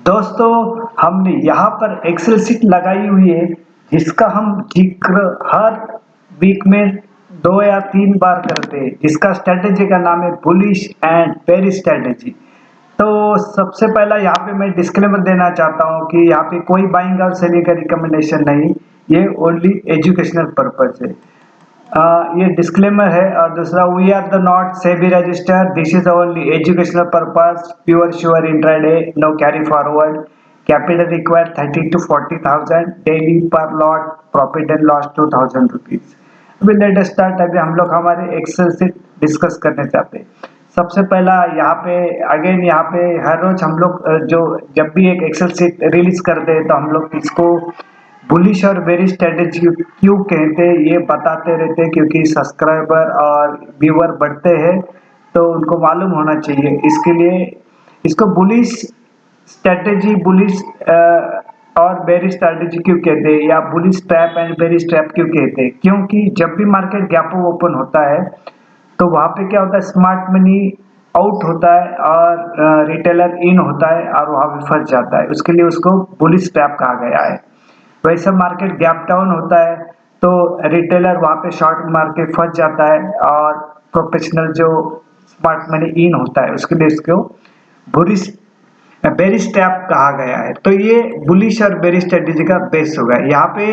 दोस्तों, हमने यहाँ पर एक्सेल शीट लगाई हुई है जिसका हम जिक्र हर वीक में 2 या 3 बार करते हैं, जिसका स्ट्रेटेजी का नाम है बुलिश एंड बेरिश स्ट्रेटेजी। तो सबसे पहला यहाँ पे मैं डिस्क्लेमर देना चाहता हूँ कि यहाँ पे कोई बाइंग और सेलिंग का रिकमेंडेशन नहीं, ये ओनली एजुकेशनल पर्पज है। ये डिस्क्लेमर है। और दूसरा, we are the not SEBI register, this is only educational purpose, pure sure intraday, no carry forward, capital required 30 to 40,000, daily per lot, profit and loss 2,000 rupees. अभी let start. अभी हम लोग हमारे एक्सेल से डिस्कस करने चाहते हैं। सबसे पहला यहाँ पे अगेन, यहाँ पे हर रोज हम लोग जो जब भी एक एक्सेल शीट रिलीज करते हैं तो हम लोग इसको बुलिश और बेरिश स्ट्रेटेजी क्यों कहते हैं ये बताते रहते हैं, क्योंकि सब्सक्राइबर और व्यूअर बढ़ते हैं तो उनको मालूम होना चाहिए। इसके लिए इसको बुलिश स्ट्रेटेजी, बुलिश और बेरिश स्ट्रेटेजी क्यों कहते हैं, या bullish trap and bearish trap क्यों कहते हैं, क्योंकि जब भी मार्केट गैप ओपन होता है तो वहां पे क्या होता है, स्मार्ट मनी आउट होता है और रिटेलर इन होता है और वहां पे फंस जाता है। उसके लिए उसको बुलिश ट्रैप कहा गया है। वैसे मार्केट गैप डाउन होता है तो रिटेलर वहां पे शॉर्ट मार के फंस जाता है और प्रोफेशनल जो स्मार्ट मनी इन होता है उसके लिए इसको बुलिश बेरिश ट्रैप कहा गया है। तो ये बुलिश और बेरिश स्ट्रेटेजी का बेस होगा। यहाँ पे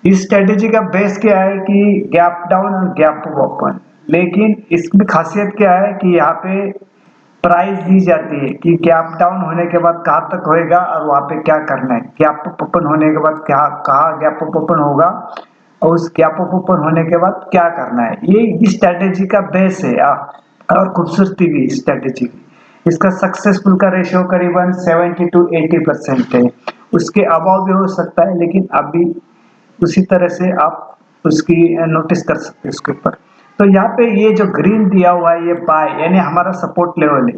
इस स्ट्रेटेजी का बेस क्या है कि गैप डाउन और गैप ओपन, लेकिन इसकी खासियत क्या है कि यहाँ पे प्राइस दी जाती है कि गैप डाउन होने के बाद कहाँ तक होएगा और वहां पे क्या करना है, गैप अप ओपन होने के बाद क्या कहाँ गैप अप ओपन होगा और उस गैप अप ओपन होने के बाद क्या करना है। ये इस स्ट्रेटेजी का बेस है। और खूबसूरती भी इस स्ट्रेटेजी की, इसका सक्सेसफुल का रेशियो करीबन 70 to 80% है। उसके अभाव भी हो सकता है, लेकिन अभी उसी तरह से आप उसकी नोटिस कर सकते हैं उसके ऊपर। तो यहाँ पे ये जो ग्रीन दिया हुआ है ये बाय यानी हमारा सपोर्ट लेवल है,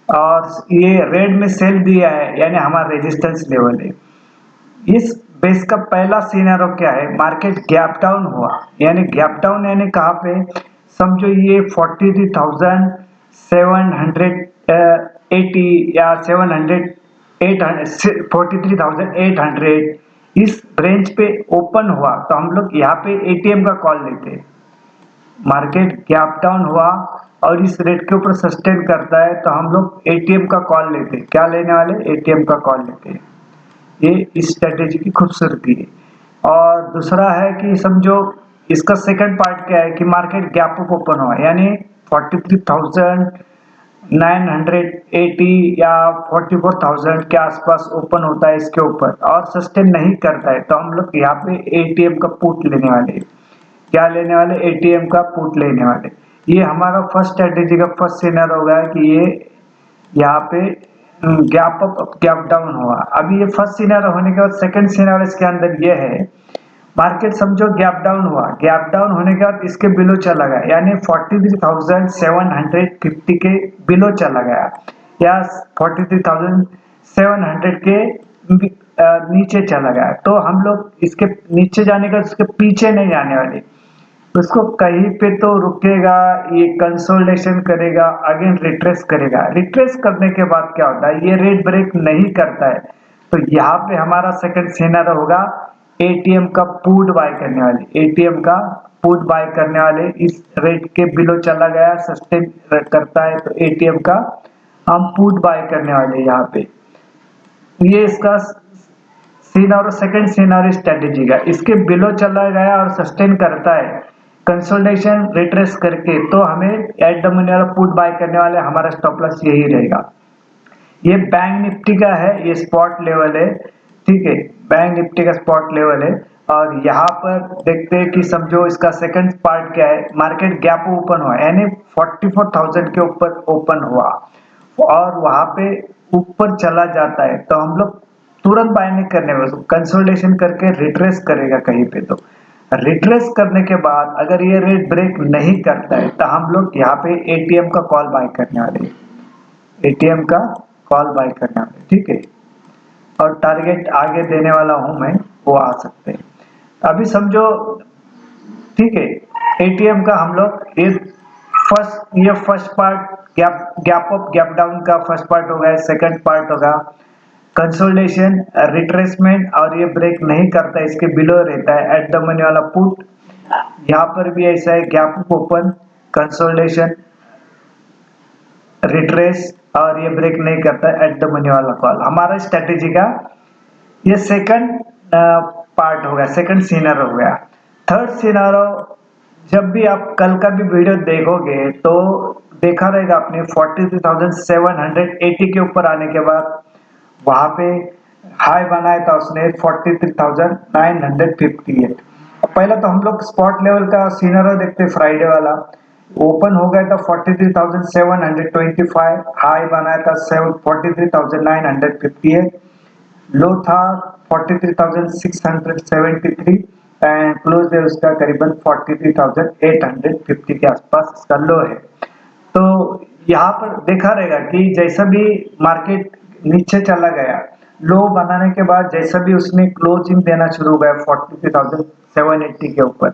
और ये रेड में सेल दिया है यानी हमारा रेजिस्टेंस लेवल है। इस बेस का पहला सिनेरियो क्या है, मार्केट गैप डाउन हुआ, यानी गैप डाउन यानी कहाँ पे, समझो ये 43,780 या 43,800 इस रेंज पे ओपन हुआ तो हम लोग यहाँ पे एटीएम का कॉल लेते हैं। मार्केट गैप डाउन हुआ और इस रेट के ऊपर सस्टेन करता है तो हम लोग एटीएम का कॉल लेते हैं। क्या लेने वाले, एटीएम का कॉल लेते हैं। ये इस स्ट्रेटेजी की खूबसूरती है। और दूसरा है कि समझो इसका सेकंड पार्ट क्या है कि मार्केट गैप अप ओपन हुआ यानी 43,980 या 44,000 के आसपास ओपन होता है इसके ऊपर और सस्टेन नहीं करता है तो हम लोग यहाँ पे एटीएम का पुट लेने वाले हैं। क्या लेने वाले, एटीएम का पुट लेने वाले। ये हमारा फर्स्ट स्ट्रेटेजी का फर्स्ट सिनेरियो होगा कि ये यहाँ पे गैप अप गैप डाउन हुआ। अभी ये फर्स्ट सिनेरियो होने के बाद सेकंड सिनेरियो इसके अंदर ये है, मार्केट समझो गैप डाउन हुआ, गैप डाउन होने के बाद इसके बिलो चला गया यानी 43,750 के बिलो चला गया या 43,700 के नीचे चला गया, तो हम लोग इसके नीचे जाने का उसके पीछे नहीं जाने वाले, उसको कहीं पे तो रुकेगा, ये कंसोलिडेशन करेगा, अगेन रिट्रेस करेगा। रिट्रेस करने के बाद क्या होता है, ये रेट ब्रेक नहीं करता है तो यहाँ पे हमारा सेकंड सिनेरियो होगा एटीएम का पुट बाय करने वाले, एटीएम का पुट बाय करने वाले इस रेट के बिलो चला गया, सस्टेन करता है तो एटीएम का हम पुट बाय करने वाले। यहाँ पे ये इसका सीनारो सेकंड सीनारो स्ट्रेटेजी का, इसके बिलो चला गया और सस्टेन करता है कंसोलिडेशन रिट्रेस करके तो हमें एट द मनी वाला पुट बाय करने वाले, हमारा स्टॉप लॉस यही रहेगा। ये बैंक निफ्टी का है, ये स्पॉट लेवल है, ठीक है, बैंक निफ्टी का स्पॉट लेवल है। और यहाँ पर देखते हैं कि समझो इसका सेकंड पार्ट क्या है, मार्केट गैप ओपन हुआ यानी 44,000 के ऊपर ओपन हुआ और वहां पे ऊपर चला जाता है तो हम लोग तुरंत बाय नहीं करने वाले, कंसोलिडेशन करके रिट्रेस करेगा कहीं पे, तो रिट्रेस करने के बाद अगर ये रेट ब्रेक नहीं करता है तो हम लोग यहाँ पे एटीएम का कॉल बाय करने वाले, एटीएम का कॉल बाय करने वाले, ठीक है। और टारगेट आगे देने वाला हूं मैं, वो आ सकते हैं। अभी समझो, ठीक है, एटीएम का हम लोग ये first part gap up gap down का फर्स्ट पार्ट होगा, सेकंड पार्ट होगा कंसोलिडेशन, रिट्रेसमेंट, और ये ब्रेक नहीं करता, इसके बिलो रहता है एट द मनी वाला पुट। यहाँ पर भी ऐसा है, गैप ओपन, कंसोलिडेशन, रिट्रेस, और ये ब्रेक नहीं करता एट द मनी वाला कॉल। हमारा स्ट्रेटेजी का ये सेकंड पार्ट हो गया, सेकंड सीनर हो गया। थर्ड सीनर, जब भी आप कल का भी वीडियो देखोगे तो देखा रहेगा आपने 43,780 के ऊपर आने के बाद वहां पे हाई बनाया था उसने 43,958। पहले तो हम लोग स्पॉट लेवल का सीनर देखते फ्राइडे वाला, ओपन हो गया था 43,725, हाई बनाया था 43,958, लो था 43,673 एंड क्लोज है उसका करीबन 43,850 के आसपास इसका लो है। तो यहाँ पर देखा रहेगा कि जैसा भी मार्केट नीचे चला गया, लो बनाने के बाद जैसा भी उसने क्लोजिंग देना शुरू हो गया 43,780 के ऊपर,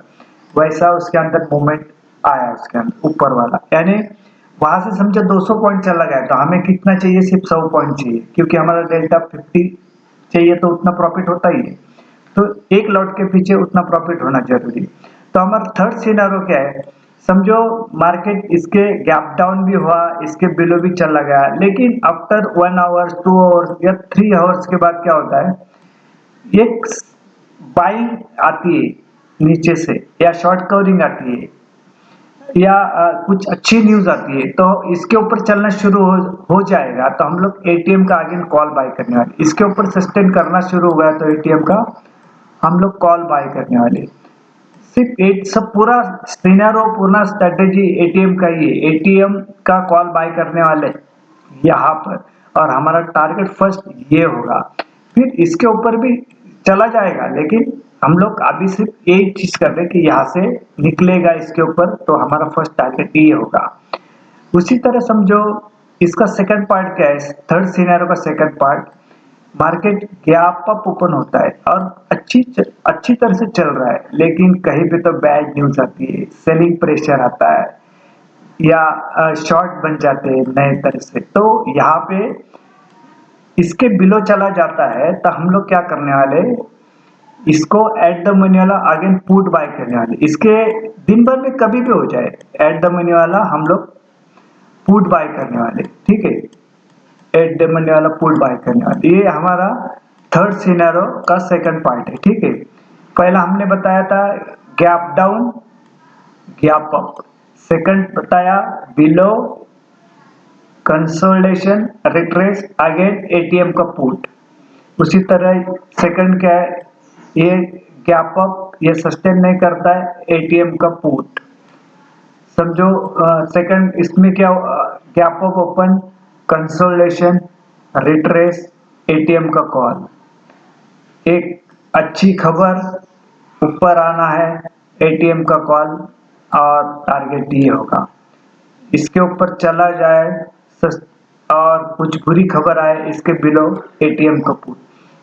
वैसा उसके अंदर मूवमेंट आया उसके अंदर ऊपर वाला, यानी वहां से समझो 200 पॉइंट चला गया तो हमें कितना चाहिए, सिर्फ 100 पॉइंट चाहिए, क्योंकि हमारा डेल्टा 50 चाहिए तो उतना प्रॉफिट होता ही है। तो एक लॉट के पीछे उतना प्रॉफिट होना जरूरी। तो हमारा थर्ड सिनेरियो क्या है, समझो मार्केट इसके गैप डाउन भी हुआ, इसके बिलो भी चला गया, लेकिन आफ्टर 1 आवर्स 2 आवर्स या 3 आवर्स के बाद क्या होता है, एक बाइंग आती है नीचे से, या शॉर्ट कवरिंग आती है, या कुछ अच्छी न्यूज आती है, तो इसके ऊपर चलना शुरू हो जाएगा तो हम लोग एटीएम का अगेन कॉल बाय करने वाले। इसके ऊपर सस्टेन करना शुरू हो गया तो एटीएम का हम लोग कॉल बाय करने वाले। सिर्फ एक सब पूरा सिनेरियो, पूरा स्ट्रेटेजी एटीएम का ही है, एटीएम का कॉल बाय करने वाले यहाँ पर, और हमारा टारगेट फर्स्ट ये होगा। फिर इसके ऊपर भी चला जाएगा, लेकिन हम लोग अभी सिर्फ एक चीज कर रहे हैं कि यहाँ से निकलेगा इसके ऊपर, तो हमारा फर्स्ट टारगेट ये होगा। उसी तरह समझो इसका सेकंड पार्ट क्या है, थर्ड सिनेरियो का second part, market gap up open होता है और अच्छी तरह से चल रहा है, लेकिन कहीं पे तो बैड न्यूज आती है, सेलिंग प्रेशर आता है, या शॉर्ट बन जाते हैं नए तरह से, तो यहाँ पे इसके बिलो चला जाता है तो हम लोग क्या करने वाले, इसको एट द मनी वाला अगेन पुट बाय करने वाले। इसके दिन भर में कभी भी हो जाए, एट द मनी वाला हम लोग पुट बाय करने वाले, ठीक है, एट द मनी वाला पुट बाय करने वाले। ये हमारा थर्ड सिनेरियो का सेकंड पार्ट है, ठीक है। पहला हमने बताया था gap down, gap up, second बताया below, consolidation, retrace, again ATM का पुट। उसी तरह सेकंड क्या है, ये गैप अप, ये सस्टेन नहीं करता है, एटीएम का पुट। समझो सेकंड इसमें क्या, gap up open, consolidation, retrace, ATM का कॉल। एक अच्छी खबर, ऊपर आना है, एटीएम का कॉल, और टारगेट ये होगा। इसके ऊपर चला जाए और कुछ बुरी खबर आए इसके बिलो, एटीएम का पुट।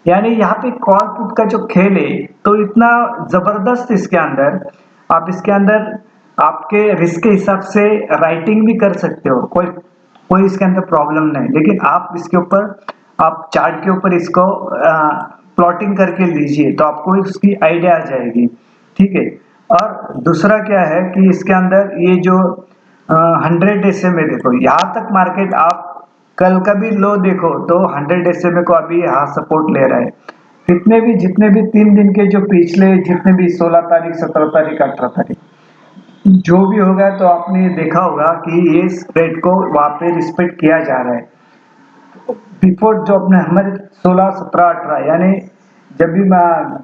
यानी यहाँ पे कॉल पुट का जो खेल है तो इतना जबरदस्त इसके अंदर, आप इसके अंदर आपके रिस्क के हिसाब से राइटिंग भी कर सकते हो, कोई कोई इसके अंदर प्रॉब्लम नहीं, लेकिन आप इसके ऊपर, आप चार्ट के ऊपर इसको प्लॉटिंग करके लीजिए तो आपको इसकी आइडिया आ जाएगी, ठीक है। और दूसरा क्या है कि इसके अंदर ये जो 100 SMA देखो, यहाँ तक मार्केट आप कल का भी लो देखो तो 100 SMA को अभी यहाँ सपोर्ट ले रहा है। जितने भी 3 दिन के जो पिछले जितने भी 16 तारीख 17 तारीख 18 तारीख जो भी होगा, तो आपने ये देखा होगा कि ये रेट को वहां पे रिस्पेक्ट किया जा रहा है। बिफोर जो अपने हमारे 16 17 18, यानी जब भी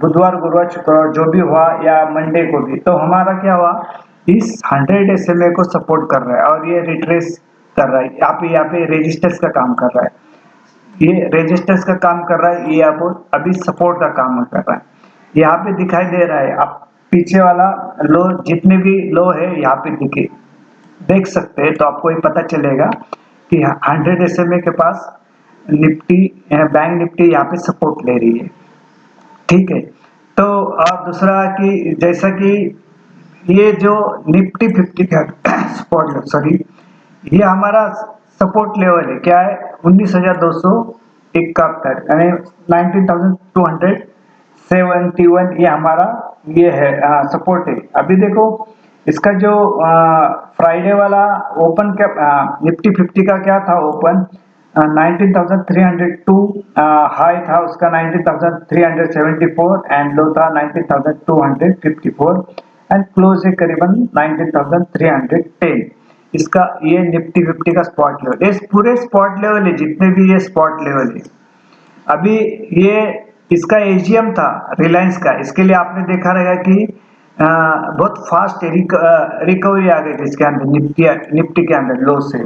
बुधवार गुरुवार शुक्रवार जो भी हुआ, या मंडे को भी, तो हमारा क्या हुआ, इस 100 SMA को सपोर्ट कर रहा है और ये रिट्रेस कर रहा है, यहाँ पे रेजिस्टेंस का काम कर रहा है, ये रेजिस्टेंस का काम कर रहा है, ये आपको अभी सपोर्ट का काम कर रहा है। यहाँ पे दिखाई दे रहा है, आप पीछे वाला लो, जितने भी लो है यहाँ पे देख सकते हैं, तो आपको ये पता चलेगा कि 100 SMA के पास निफ्टी, बैंक निफ्टी यहाँ पे सपोर्ट ले रही है, ठीक है। तो और दूसरा कि जैसा कि ये जो निफ्टी 50 का स्पॉट, सॉरी, ये हमारा सपोर्ट लेवल है, क्या है, 19,200 71 यानी 19,271 ये हमारा ये है सपोर्ट है। अभी देखो इसका जो फ्राइडे वाला ओपन क्या निफ्टी 50 का क्या था ओपन 19,302 हाई था उसका 19,374 एंड लो था 19,254 एंड क्लोज है करीबन 19,310। इसका ये निफ्टी 50 का स्पॉट लेवल, ये पूरे स्पॉट लेवल है जितने भी ये स्पॉट लेवल है। अभी ये इसका एजीएम था रिलायंस का, इसके लिए आपने देखा रहेगा कि बहुत फास्ट रिकवरी आ गई थी इसके अंदर निफ्टी के अंदर लो से,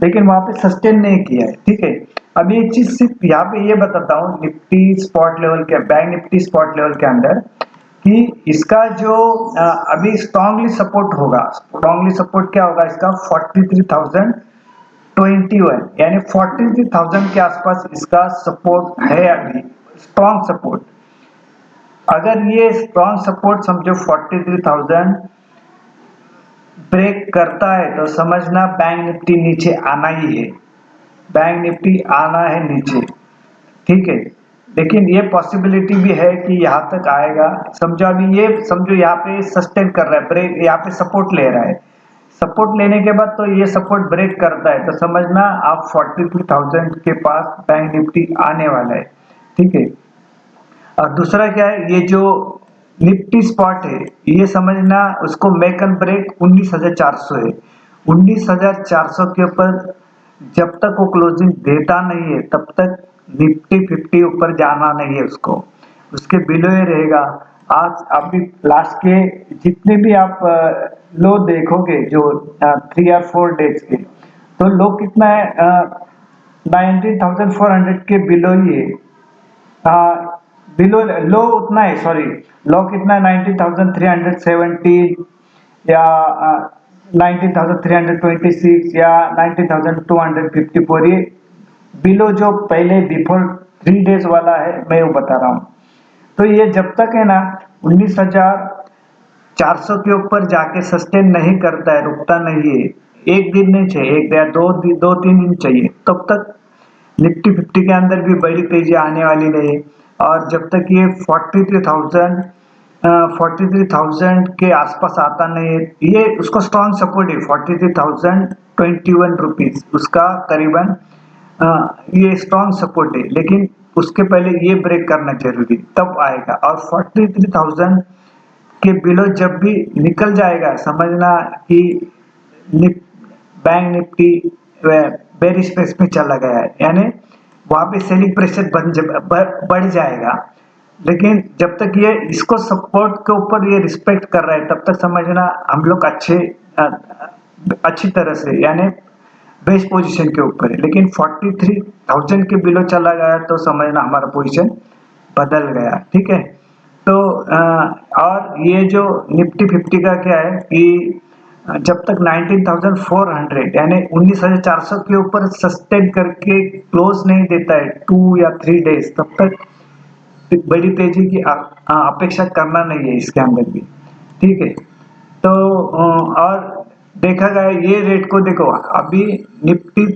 लेकिन वहां पे सस्टेन नहीं किया है। ठीक है, अभी एक चीज सिर्फ यहाँ पे ये बताता हूँ निफ्टी स्पॉट लेवल के बैंक निफ्टी स्पॉट लेवल के अंदर कि इसका जो अभी स्ट्रांगली सपोर्ट होगा, स्ट्रांगली सपोर्ट क्या होगा इसका 43,021 यानी 43,000 के आसपास इसका सपोर्ट है अभी, स्ट्रॉन्ग सपोर्ट। अगर ये स्ट्रॉन्ग सपोर्ट समझो 43,000 ब्रेक करता है तो समझना बैंक निफ्टी नीचे आना ही है, बैंक निफ्टी आना है नीचे। ठीक है, लेकिन ये पॉसिबिलिटी भी है कि यहाँ तक आएगा। समझो अभी ये समझो यहाँ पे सस्टेन कर रहा है, ब्रेक यहाँ पे सपोर्ट ले रहा है, सपोर्ट लेने के बाद तो ये सपोर्ट ब्रेक करता है तो समझना आप 43,000 के पास बैंक निफ्टी आने वाला है। ठीक है, और दूसरा क्या है ये जो निफ्टी स्पॉट है ये समझना उसको मेक एंड ब्रेक 19,400 है। 19,400 के ऊपर जब तक वो क्लोजिंग देता नहीं है तब तक निफ्टी 50 ऊपर जाना नहीं है उसको, उसके बिलो ही रहेगा। आज अभी लास्ट के जितने भी आप लो देखोगे जो 3 और 4 डेज के, तो लो कितना है 19,400 के बिलो ही है। बिलो लो उतना है, सॉरी लो कितना है 19,370 या 19,326 या 19,254, ये बिलो जो पहले बिफोर 3 डेज वाला है मैं वो बता रहा हूँ। तो ये जब तक है ना 19,400 के ऊपर जाके सस्टेन नहीं करता है, रुकता नहीं है, एक दिन नहीं चाहिए, एक या दो तीन दिन चाहिए, तब तक निफ्टी 50 के अंदर भी बड़ी तेजी आने वाली नहीं। और जब तक ये 43,000 के आसपास आता नहीं है, ये उसको स्ट्रॉन्ग सपोर्ट है 43,021 रुपीज उसका करीबन ये स्ट्रॉन्ग सपोर्ट है, लेकिन उसके पहले ये ब्रेक करना जरूरी तब आएगा। और 43,000 के बिलो जब भी निकल जाएगा समझना कि बैंक निफ्टी बेरिश स्पेस में चला गया है, यानी वहां पे सेलिंग प्रेशर बढ़ जाएगा। लेकिन जब तक ये इसको सपोर्ट के ऊपर ये रिस्पेक्ट कर रहा है तब तक समझना हम लोग अच्छी तरह से यानी बेस्ट पोजीशन के ऊपर है। लेकिन 43,000 के बिलो चला गया तो समझना हमारा पोजीशन बदल गया। ठीक है, तो और ये जो निफ्टी 50 का क्या है कि जब तक 19,400 यानी 19,400 के ऊपर सस्टेन करके क्लोज नहीं देता है 2 या 3 डेज, तब तक बड़ी तेजी की अपेक्षा करना नहीं है इसके अंदर भी। ठीक है, तो और देखा गया ये रेट को देखो अभी निफ्टी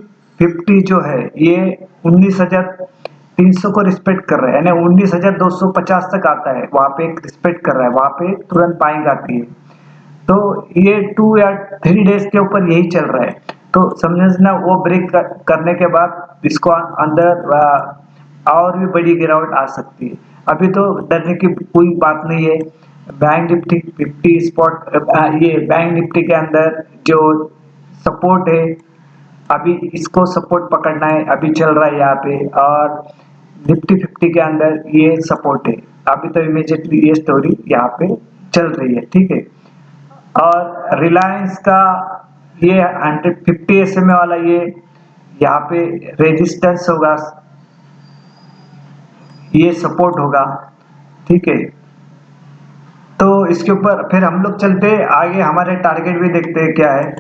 50 जो है ये 19,300 को रिस्पेक्ट कर रहा है, यानी 19,250 तक आता है, वहां पे रिस्पेक्ट कर रहा है, वहां पे तुरंत बाइंग आती है। तो ये 2 या 3 डेज के ऊपर यही चल रहा है, तो समझना वो ब्रेक करने के बाद इसको अंदर और भी बड़ी गिरावट आ सकती है। अभी तो डरने की कोई बात नहीं है। बैंक निफ्टी 50 स्पॉट ये बैंक निफ्टी के अंदर जो सपोर्ट है अभी इसको सपोर्ट पकड़ना है, अभी चल रहा है यहाँ पे, और निफ्टी 50 के अंदर ये सपोर्ट है। अभी तो इमीडिएटली ये स्टोरी यहाँ पे चल रही है। ठीक है, और रिलायंस का ये 150 SMA वाला ये यहाँ पे रेजिस्टेंस होगा, ये सपोर्ट होगा। ठीक है, तो इसके ऊपर फिर हम लोग चलते आगे, हमारे टारगेट भी देखते हैं क्या है।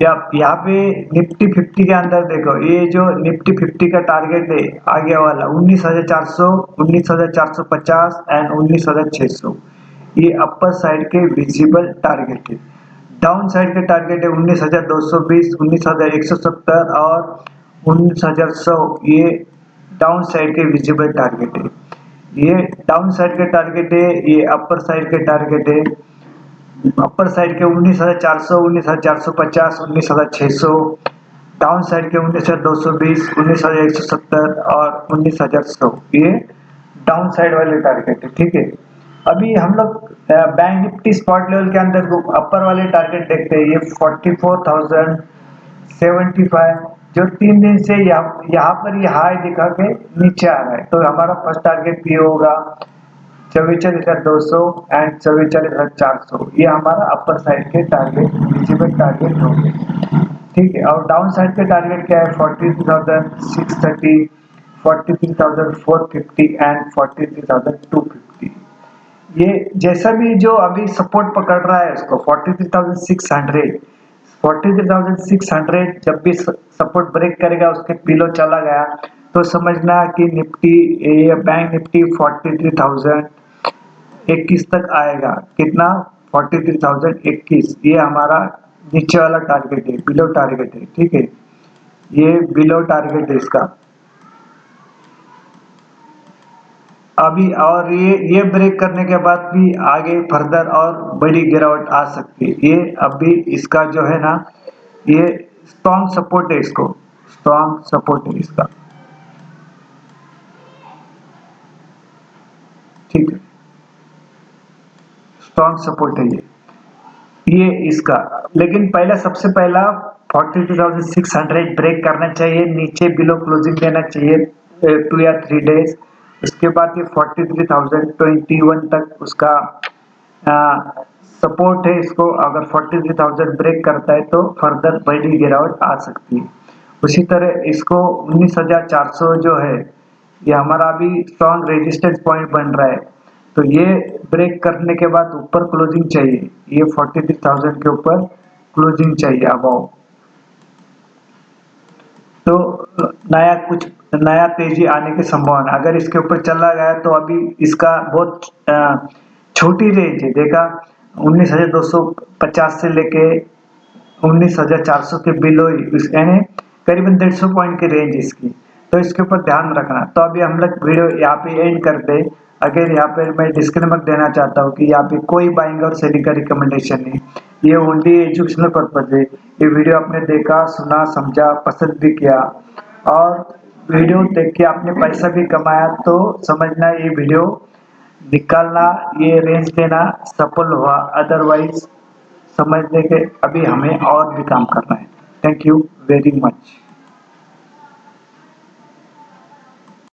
यहाँ पे निफ्टी 50 के अंदर देखो ये जो निफ्टी 50 का टारगेट है आगे वाला 19,400, 19,450 एंड 19,600, ये अपर साइड के विजिबल टारगेट है। डाउन साइड के टारगेट है 19,220, 19,170 और 19,100 ये डाउन साइड के विजिबल टारगेट है। ये डाउन साइड के टारगेट है, ये अपर साइड के टारगेट है। अपर साइड के 19,400, 19,450, 19,600, डाउन साइड के 19,220, 19,170 और 19,100 ये डाउन साइड वाले टारगेट है। ठीक है, अभी हम लोग बैंक निफ्टी स्पॉट लेवल के अंदर अपर वाले टारगेट देखते हैं। ये 44,075 जो 3 दिन से यहाँ पर ये हाई दिखा के नीचे आ रहा है, तो हमारा फर्स्ट टारगेट भी होगा 44,200 एंड 44,400। ये हमारा अपर साइड के टारगेट विजिबल टारगेट हो गए। ठीक है, और डाउन साइड के टारगेट क्या है 43,630, 43,450 एंड 43,250। ये जैसा भी जो अभी सपोर्ट पकड़ रहा है इसको 43,600 जब भी सपोर्ट ब्रेक करेगा उसके पिलो चला गया तो समझना कि निफ्टी ये बैंक निफ्टी 43,021 तक आएगा। कितना 43,021, ये हमारा नीचे वाला टारगेट है, बिलो टारगेट है। ठीक है, ये बिलो टारगेट है इसका। अभी और ये ब्रेक करने के बाद भी आगे फर्दर और बड़ी गिरावट आ सकती है। ये अभी इसका जो है ना, ये स्ट्रॉन्ग सपोर्ट है, इसको स्ट्रॉन्ग सपोर्ट है इसका। ठीक है, स्ट्रॉन्ग सपोर्ट है ये इसका। लेकिन पहला सबसे पहला 42,600 ब्रेक करना चाहिए, नीचे बिलो क्लोजिंग देना चाहिए 2 या 3 डेज। उसके बाद ये 43,021 तक उसका सपोर्ट है। इसको अगर 43,000 ब्रेक करता है तो फर्दर बड़ी गिरावट आ सकती है। उसी तरह इसको 19,400 जो है ये हमारा अभी स्ट्रॉन्ग रेजिस्टेंस पॉइंट बन रहा है, तो ये ब्रेक करने के बाद ऊपर क्लोजिंग चाहिए। ये 43,000 के ऊपर क्लोजिंग चाहिए अबाउ, तो नया तेजी आने की संभावना। अगर इसके ऊपर चला गया तो अभी इसका बहुत छोटी रेंज है, देखा 19,250 से लेके 19,400 के बिलो ही यानी करीबन 150 पॉइंट की रेंज इसकी, तो इसके ऊपर ध्यान रखना। तो अभी हम लोग वीडियो यहाँ पे एंड करते। अगर यहाँ पे मैं डिस्क्लेमर देना चाहता हूँ कि यहाँ पे कोई बाइंग और सेलिंग का रिकमेंडेशन नहीं, ये ओनली एजुकेशनल पर्पज है। ये वीडियो आपने देखा, सुना, समझा, पसंद भी किया और वीडियो देख के आपने पैसा भी कमाया तो समझना ये वीडियो निकालना, ये रेंज देना सफल हुआ, अदरवाइज समझने के अभी हमें और भी काम करना है। Thank you very much.